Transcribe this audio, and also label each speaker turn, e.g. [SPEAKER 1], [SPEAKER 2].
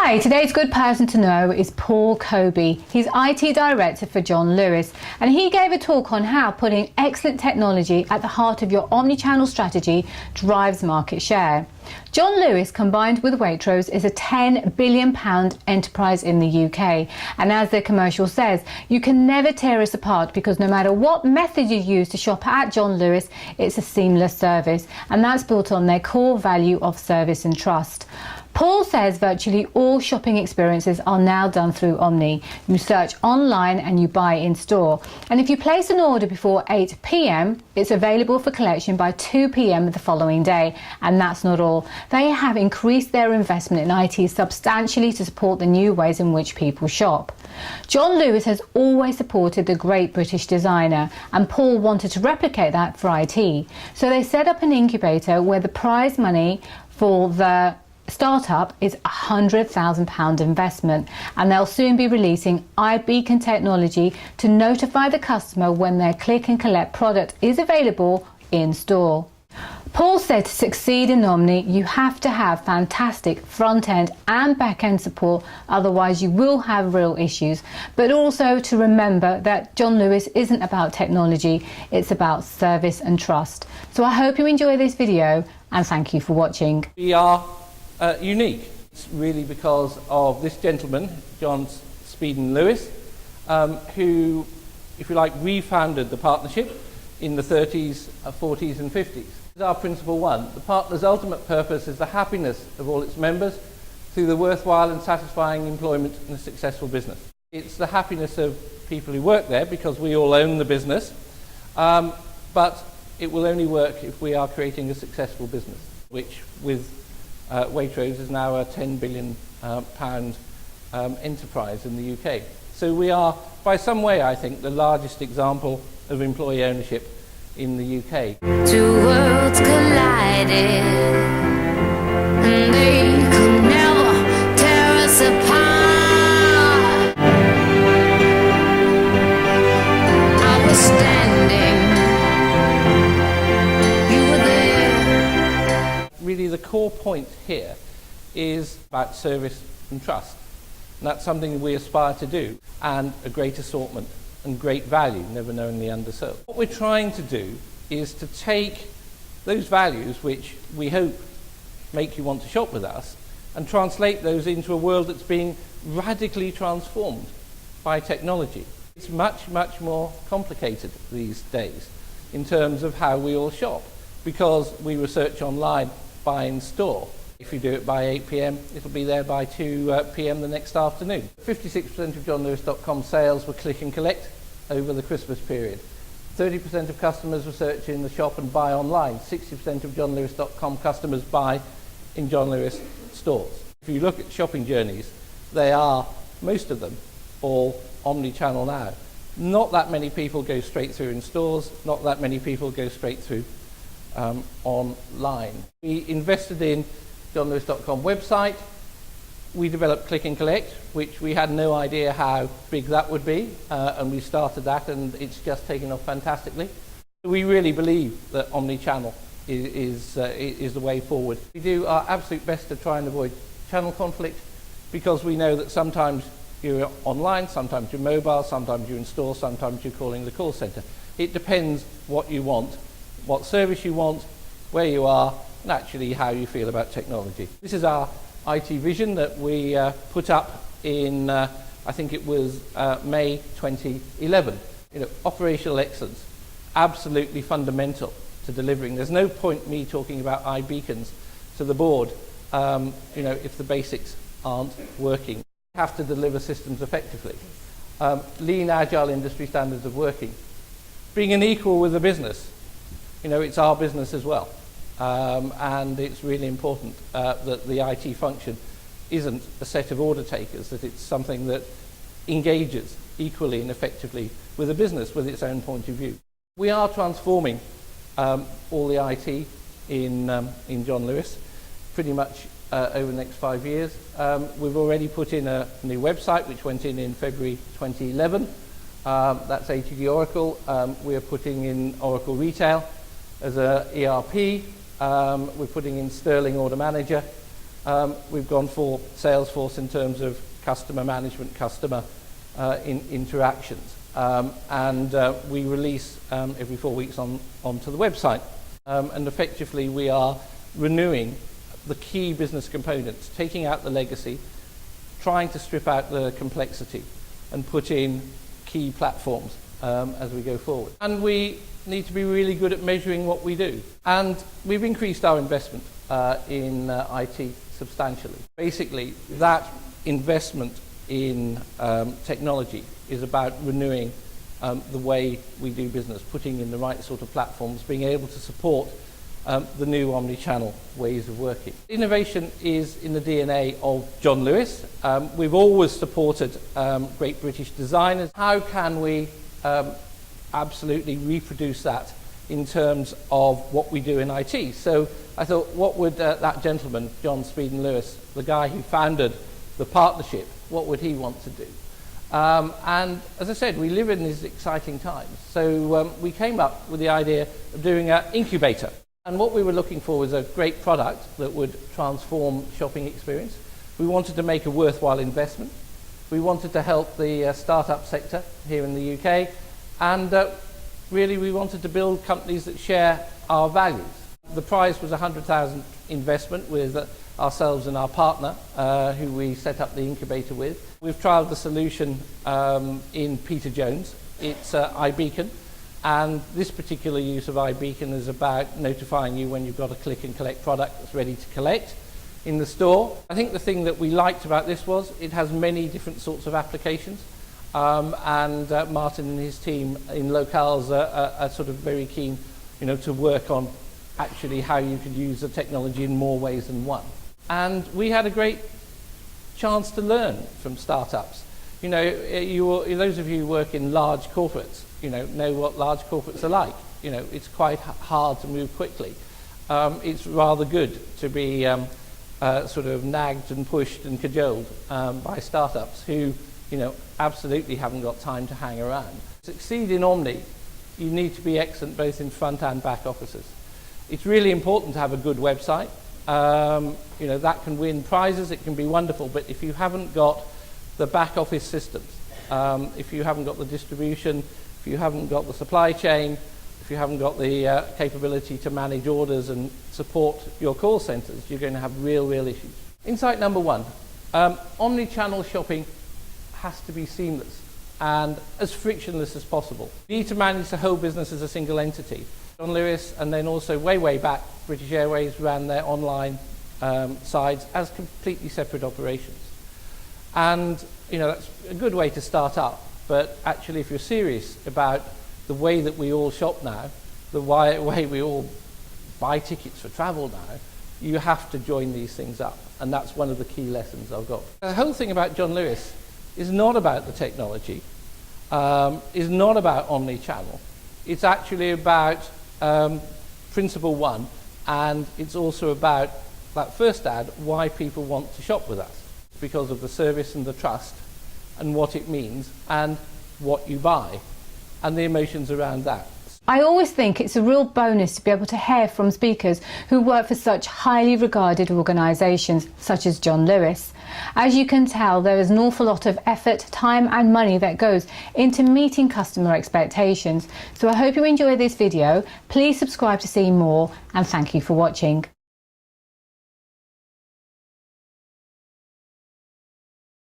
[SPEAKER 1] Hi, today's good person to know is Paul Coby. He's IT Director for John Lewis, and he gave a talk on how putting excellent technology at the heart of your omni-channel strategy drives market share. John Lewis, combined with Waitrose, is a £10 billion enterprise in the UK, and as their commercial says, you can never tear us apart because no matter what method you use to shop at John Lewis, it's a seamless service, and that's built on their core value of service and trust. Paul says virtually all shopping experiences are now done through Omni. You search online and you buy in store. And if you place an order before 8 p.m, it's available for collection by 2 p.m. the following day. And that's not all. They have increased their investment in IT substantially to support the new ways in which people shop. John Lewis has always supported the great British designer, and Paul wanted to replicate that for IT. So they set up an incubator where the prize money for the startup is £100,000 investment, and they'll soon be releasing iBeacon technology to notify the customer when their click and collect product is available in store. Paul said to succeed in Omni, you have to have fantastic front-end and back-end support, otherwise you will have real issues. But also to remember that John Lewis isn't about technology, it's about service and trust. So I hope you enjoy this video, and thank you for watching.
[SPEAKER 2] We are unique. It's really because of this gentleman, John Speeden Lewis, who, if you like, refounded the partnership in the 30s, 40s and 50s. This is our principle one. The partner's ultimate purpose is the happiness of all its members through the worthwhile and satisfying employment in a successful business. It's the happiness of people who work there because we all own the business, but it will only work if we are creating a successful business, which with Waitrose is now a £10 billion enterprise in the UK. So we are, by some way, I think, the largest example of employee ownership in the UK.
[SPEAKER 3] Two worlds collided, and they could never tear us apart. I was standing, you were there.
[SPEAKER 2] Really, the core point here is about service and trust. And that's something we aspire to do, and a great assortment and great value, never knowingly undersold. What we're trying to do is to take those values which we hope make you want to shop with us and translate those into a world that's being radically transformed by technology. It's much, much more complicated these days in terms of how we all shop, because we research online, buy in store. If you do it by 8 p.m, it'll be there by 2 p.m. the next afternoon. 56% of johnlewis.com sales were click and collect over the Christmas period. 30% of customers research in the shop and buy online. 60% of johnlewis.com customers buy in John Lewis stores. If you look at shopping journeys, they are, most of them, all omni-channel now. Not that many people go straight through in stores, not that many people go straight through online. We invested in johnlewis.com website. We developed click and collect, which we had no idea how big that would be, and we started that, and it's just taken off fantastically. We really believe that omni-channel is the way forward. We do our absolute best to try and avoid channel conflict, because we know that sometimes you're online, sometimes you're mobile, sometimes you're in store, sometimes you're calling the call centre. It depends what you want, what service you want, where you are, and actually how you feel about technology. This is our IT vision that we put up in, I think it was May 2011. Operational excellence, absolutely fundamental to delivering. There's no point me talking about iBeacons to the board, if the basics aren't working. We have to deliver systems effectively. Lean, agile industry standards of working. Being an equal with the business. It's our business as well. And it's really important that the IT function isn't a set of order takers, that it's something that engages equally and effectively with the business with its own point of view. We are transforming all the IT in John Lewis pretty much over the next 5 years. We've already put in a new website which went in February 2011. That's ATD Oracle. We're putting in Oracle Retail as a ERP. We're putting in Sterling Order Manager, we've gone for Salesforce in terms of customer management, customer interactions. And we release every 4 weeks onto the website. And effectively we are renewing the key business components, taking out the legacy, trying to strip out the complexity and put in key platforms as we go forward. And we need to be really good at measuring what we do. And we've increased our investment in IT substantially. Basically, that investment in technology is about renewing the way we do business, putting in the right sort of platforms, being able to support the new omni-channel ways of working. Innovation is in the DNA of John Lewis. We've always supported great British designers. How can we absolutely reproduce that in terms of what we do in IT? So I thought, what would that gentleman, John Speeden Lewis, the guy who founded the partnership, what would he want to do? And as I said, we live in these exciting times. So we came up with the idea of doing an incubator. And what we were looking for was a great product that would transform shopping experience. We wanted to make a worthwhile investment. We wanted to help the startup sector here in the UK. And really we wanted to build companies that share our values. The prize was a 100,000 investment with ourselves and our partner who we set up the incubator with. We've trialled the solution in Peter Jones. It's iBeacon. And this particular use of iBeacon is about notifying you when you've got a click and collect product that's ready to collect in the store. I think the thing that we liked about this was it has many different sorts of applications. And Martin and his team in locales are sort of very keen, to work on actually how you could use the technology in more ways than one. And we had a great chance to learn from startups. Those of you who work in large corporates, know what large corporates are like. It's quite hard to move quickly. It's rather good to be sort of nagged and pushed and cajoled by startups who, absolutely haven't got time to hang around. To succeed in Omni, you need to be excellent both in front and back offices. It's really important to have a good website. That can win prizes, it can be wonderful, but if you haven't got the back office systems, if you haven't got the distribution, if you haven't got the supply chain, if you haven't got the capability to manage orders and support your call centres, you're going to have real issues. Insight number one, omni-channel shopping has to be seamless and as frictionless as possible. You need to manage the whole business as a single entity. John Lewis and then also way back, British Airways ran their online sides as completely separate operations. And that's a good way to start up, but actually if you're serious about the way that we all shop now, the way we all buy tickets for travel now, you have to join these things up, and that's one of the key lessons I've got. The whole thing about John Lewis is not about the technology, is not about omni-channel. It's actually about principle one, and it's also about that first ad, why people want to shop with us. Because of the service and the trust and what it means and what you buy and the emotions around that.
[SPEAKER 1] I always think it's a real bonus to be able to hear from speakers who work for such highly regarded organisations such as John Lewis. As you can tell, there is an awful lot of effort, time and money that goes into meeting customer expectations. So I hope you enjoy this video. Please subscribe to see more, and thank you for watching.